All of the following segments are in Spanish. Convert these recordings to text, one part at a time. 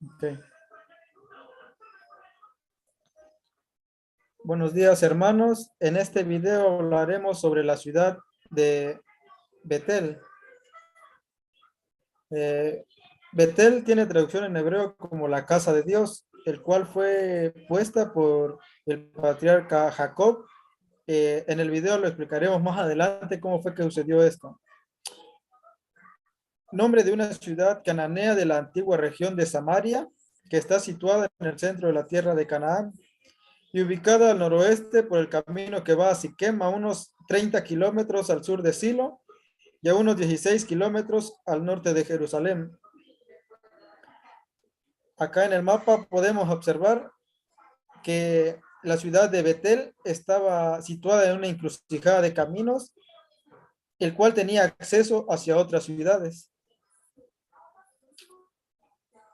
Ok. Buenos días, hermanos. En este video hablaremos sobre la ciudad de Betel. Eh, Betel tiene traducción en hebreo como la casa de Dios, el cual fue puesta por el patriarca Jacob. En el video lo explicaremos más adelante cómo fue que sucedió esto. Nombre de una ciudad cananea de la antigua región de Samaria, que está situada en el centro de la tierra de Canaán y ubicada al noroeste por el camino que va a Siquem, a unos 30 kilómetros al sur de Silo y a unos 16 kilómetros al norte de Jerusalén. Acá en el mapa podemos observar que la ciudad de Betel estaba situada en una encrucijada de caminos, el cual tenía acceso hacia otras ciudades.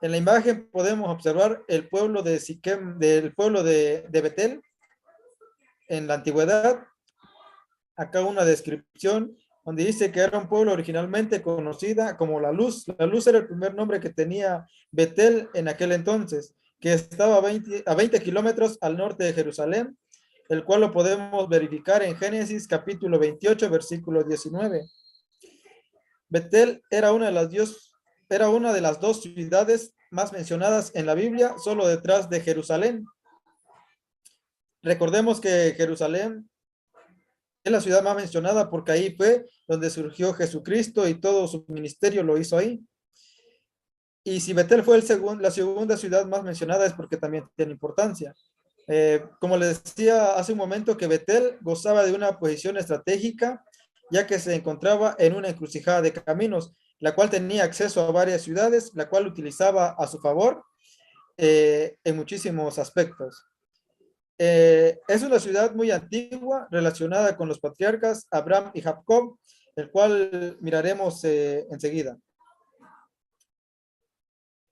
En la imagen podemos observar el pueblo de Siquem, del pueblo de Betel en la antigüedad. Acá una descripción donde dice que era un pueblo originalmente conocida como La Luz. La Luz era el primer nombre que tenía Betel en aquel entonces, que estaba a 20 kilómetros al norte de Jerusalén, el cual lo podemos verificar en Génesis capítulo 28, versículo 19. Betel era una de las dos ciudades más mencionadas en la Biblia, solo detrás de Jerusalén. Recordemos que Jerusalén es la ciudad más mencionada porque ahí fue donde surgió Jesucristo y todo su ministerio lo hizo ahí. Y si Betel fue la segunda ciudad más mencionada es porque también tiene importancia. Como les decía hace un momento, que Betel gozaba de una posición estratégica, ya que se encontraba en una encrucijada de caminos, la cual tenía acceso a varias ciudades, la cual utilizaba a su favor en muchísimos aspectos. Es una ciudad muy antigua relacionada con los patriarcas Abraham y Jacob, el cual miraremos enseguida.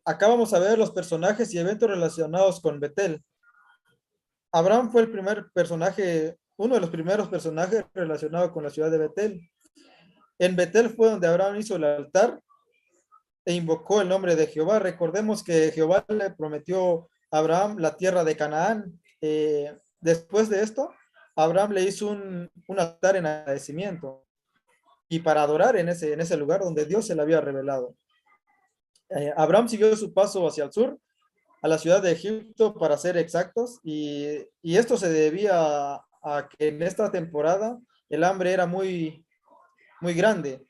Acá vamos a ver los personajes y eventos relacionados con Betel. Abraham fue el primer personaje, uno de los primeros personajes relacionados con la ciudad de Betel. En Betel fue donde Abraham hizo el altar e invocó el nombre de Jehová. Recordemos que Jehová le prometió a Abraham la tierra de Canaán. Después de esto, Abraham le hizo un altar en agradecimiento y para adorar en ese lugar donde Dios se le había revelado. Abraham siguió su paso hacia el sur, a la ciudad de Egipto para ser exactos, y esto se debía a que en esta temporada el hambre era muy, muy grande.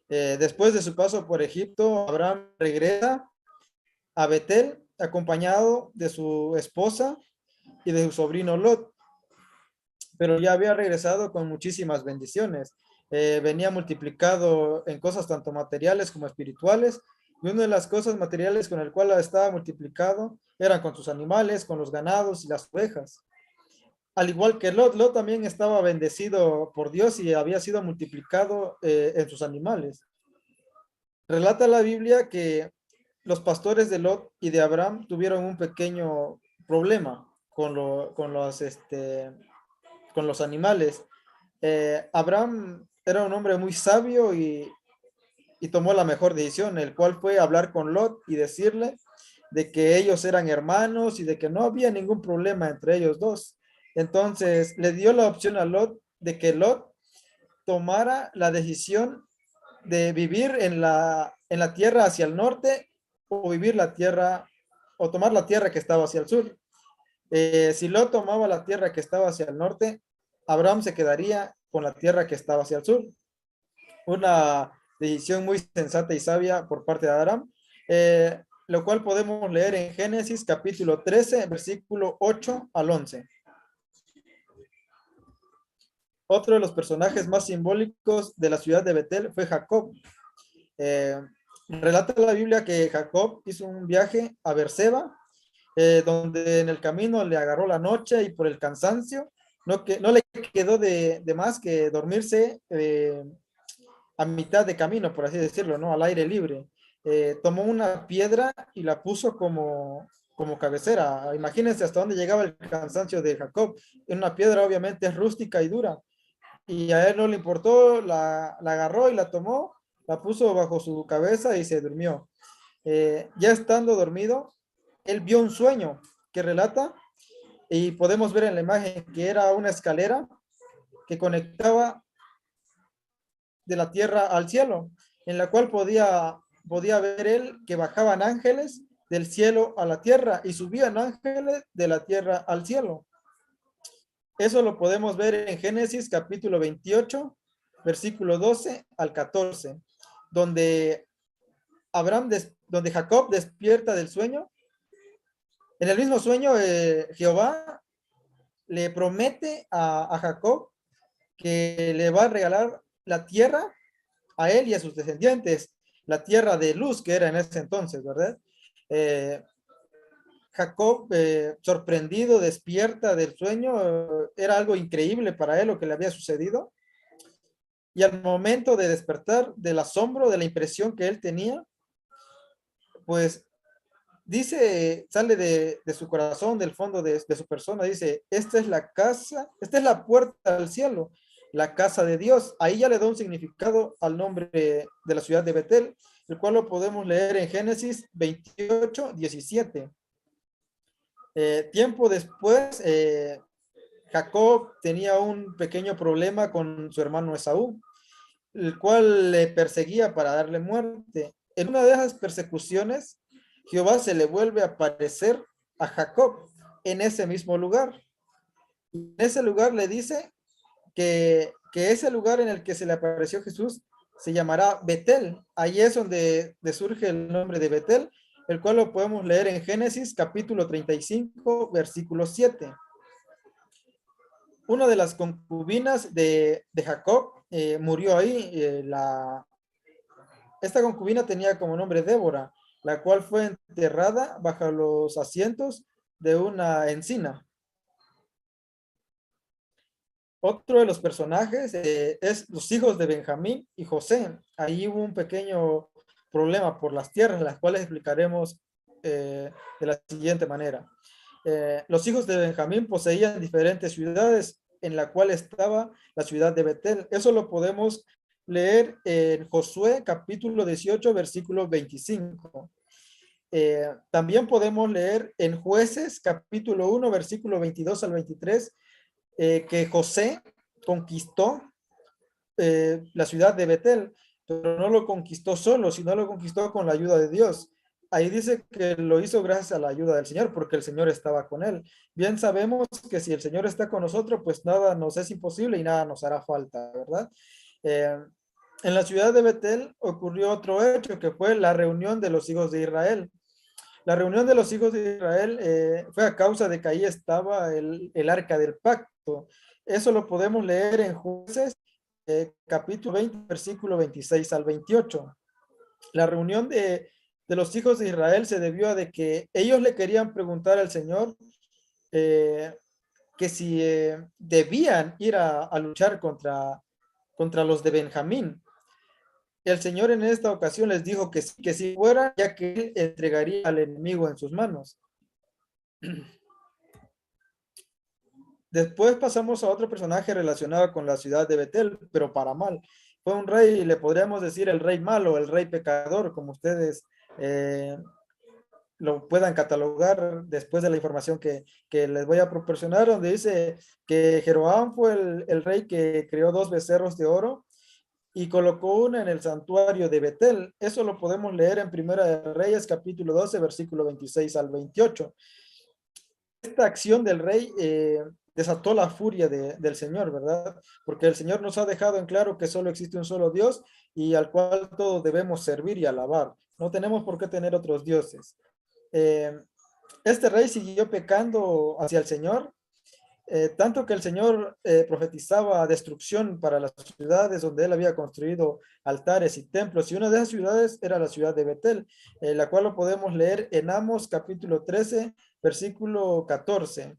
Después de su paso por Egipto, Abraham regresa a Betel acompañado de su esposa y de su sobrino Lot, pero ya había regresado con muchísimas bendiciones. Venía multiplicado en cosas tanto materiales como espirituales, y una de las cosas materiales con el cual estaba multiplicado eran con sus animales, con los ganados y las ovejas. Al igual que Lot, Lot también estaba bendecido por Dios y había sido multiplicado en sus animales. Relata la Biblia que los pastores de Lot y de Abraham tuvieron un pequeño problema con los animales. Abraham era un hombre muy sabio y tomó la mejor decisión, el cual fue hablar con Lot y decirle de que ellos eran hermanos y de que no había ningún problema entre ellos dos. Entonces le dio la opción a Lot de que Lot tomara la decisión de vivir en la tierra hacia el norte o vivir la tierra o tomar la tierra que estaba hacia el sur. Si Lot tomaba la tierra que estaba hacia el norte, Abraham se quedaría con la tierra que estaba hacia el sur. Una decisión muy sensata y sabia por parte de Abraham, lo cual podemos leer en Génesis capítulo 13, versículo 8 al 11. Otro de los personajes más simbólicos de la ciudad de Betel fue Jacob. Eh, Relata la Biblia que Jacob hizo un viaje a Berseba, donde en el camino le agarró la noche y por el cansancio no le quedó de más que dormirse a mitad de camino, por así decirlo, ¿no? Al aire libre. Tomó una piedra y la puso como cabecera. Imagínense hasta dónde llegaba el cansancio de Jacob. En una piedra obviamente es rústica y dura. Y a él no le importó, la agarró y la tomó, la puso bajo su cabeza y se durmió. Ya estando dormido, él vio un sueño que relata, y podemos ver en la imagen que era una escalera que conectaba de la tierra al cielo, en la cual podía ver él que bajaban ángeles del cielo a la tierra y subían ángeles de la tierra al cielo. Eso lo podemos ver en Génesis capítulo 28, versículo 12 al 14, donde donde Jacob despierta del sueño. En el mismo sueño, Jehová le promete a Jacob que le va a regalar la tierra a él y a sus descendientes, la tierra de luz que era en ese entonces, ¿verdad? Eh, Jacob, sorprendido, despierta del sueño, era algo increíble para él lo que le había sucedido. Y al momento de despertar del asombro, de la impresión que él tenía, pues dice, sale de su corazón, del fondo de su persona, dice, esta es la casa, esta es la puerta al cielo, la casa de Dios. Ahí ya le da un significado al nombre de la ciudad de Betel, el cual lo podemos leer en Génesis 28, 17. Tiempo después, Jacob tenía un pequeño problema con su hermano Esaú, el cual le perseguía para darle muerte. En una de esas persecuciones, Jehová se le vuelve a aparecer a Jacob en ese mismo lugar. En ese lugar le dice que ese lugar en el que se le apareció Jesús se llamará Betel. Ahí es donde surge el nombre de Betel, el cual lo podemos leer en Génesis capítulo 35, versículo 7. Una de las concubinas de Jacob murió ahí. Esta concubina tenía como nombre Débora, la cual fue enterrada bajo los asientos de una encina. Otro de los personajes es los hijos de Benjamín y José. Ahí hubo un pequeño problema por las tierras, las cuales explicaremos de la siguiente manera. Los hijos de Benjamín poseían diferentes ciudades, en la cual estaba la ciudad de Betel. Eso lo podemos leer en Josué capítulo 18, versículo 25. También podemos leer en Jueces capítulo 1, versículo 22 al 23, que José conquistó la ciudad de Betel, pero no lo conquistó solo, sino lo conquistó con la ayuda de Dios. Ahí dice que lo hizo gracias a la ayuda del Señor, porque el Señor estaba con él. Bien sabemos que si el Señor está con nosotros, pues nada nos es imposible y nada nos hará falta, ¿verdad? Eh, en la ciudad de Betel ocurrió otro hecho, que fue la reunión de los hijos de Israel. La reunión de los hijos de Israel fue a causa de que ahí estaba el arca del pacto. Eso lo podemos leer en Jueces, capítulo 20, versículo 26 al 28. La reunión de los hijos de Israel se debió a de que ellos le querían preguntar al Señor eh, que si debían ir a luchar contra los de Benjamín. El Señor en esta ocasión les dijo que sí fueran, ya que él entregaría al enemigo en sus manos. Después pasamos a otro personaje relacionado con la ciudad de Betel, pero para mal. Fue un rey, le podríamos decir el rey malo, el rey pecador, como ustedes lo puedan catalogar después de la información que les voy a proporcionar, donde dice que Jeroboam fue el rey que creó 2 becerros de oro y colocó una en el santuario de Betel. Eso lo podemos leer en Primera de Reyes, capítulo 12, versículo 26 al 28. Esta acción del rey desató la furia del Señor, ¿verdad? Porque el Señor nos ha dejado en claro que solo existe un solo Dios y al cual todos debemos servir y alabar. No tenemos por qué tener otros dioses. Eh, este rey siguió pecando hacia el Señor, tanto que el Señor profetizaba destrucción para las ciudades donde él había construido altares y templos, y una de esas ciudades era la ciudad de Betel, la cual lo podemos leer en Amos capítulo 13, versículo 14.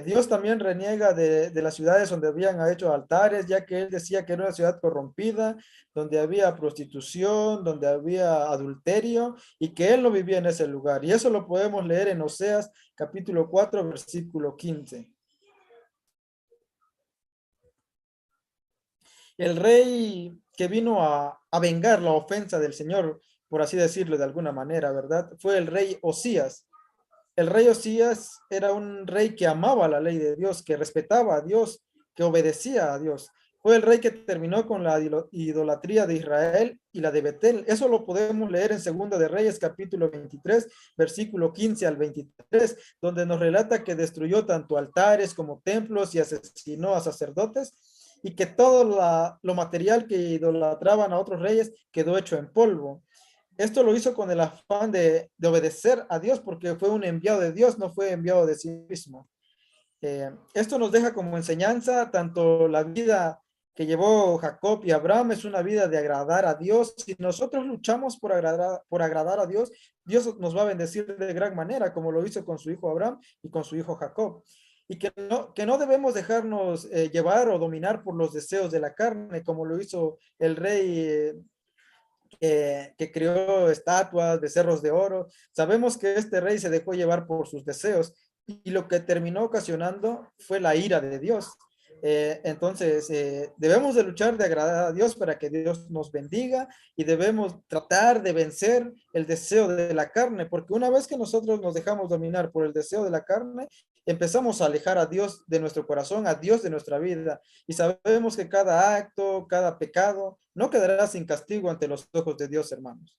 Dios también reniega de las ciudades donde habían hecho altares, ya que él decía que era una ciudad corrompida, donde había prostitución, donde había adulterio, y que él no vivía en ese lugar. Y eso lo podemos leer en Oseas capítulo 4, versículo 15. El rey que vino a vengar la ofensa del Señor, por así decirlo de alguna manera, ¿verdad? Fue el rey Osías. El rey Osías era un rey que amaba la ley de Dios, que respetaba a Dios, que obedecía a Dios. Fue el rey que terminó con la idolatría de Israel y la de Betel. Eso lo podemos leer en Segunda de Reyes, capítulo 23, versículo 15 al 23, donde nos relata que destruyó tanto altares como templos y asesinó a sacerdotes, y que todo lo material que idolatraban a otros reyes quedó hecho en polvo. Esto lo hizo con el afán de obedecer a Dios, porque fue un enviado de Dios, no fue enviado de sí mismo. Esto nos deja como enseñanza tanto la vida que llevó Jacob y Abraham es una vida de agradar a Dios. Si nosotros luchamos por agradar a Dios, Dios nos va a bendecir de gran manera, como lo hizo con su hijo Abraham y con su hijo Jacob. Y que no debemos dejarnos llevar o dominar por los deseos de la carne, como lo hizo el rey que creó estatuas, becerros de oro. Sabemos que este rey se dejó llevar por sus deseos y lo que terminó ocasionando fue la ira de Dios. Entonces, debemos de luchar de agradar a Dios para que Dios nos bendiga y debemos tratar de vencer el deseo de la carne, porque una vez que nosotros nos dejamos dominar por el deseo de la carne, empezamos a alejar a Dios de nuestro corazón, a Dios de nuestra vida. Y sabemos que cada acto, cada pecado, no quedará sin castigo ante los ojos de Dios, hermanos.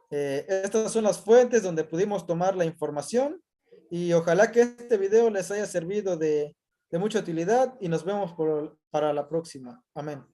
Estas son las fuentes donde pudimos tomar la información y ojalá que este video les haya servido de mucha utilidad y nos vemos para la próxima. Amén.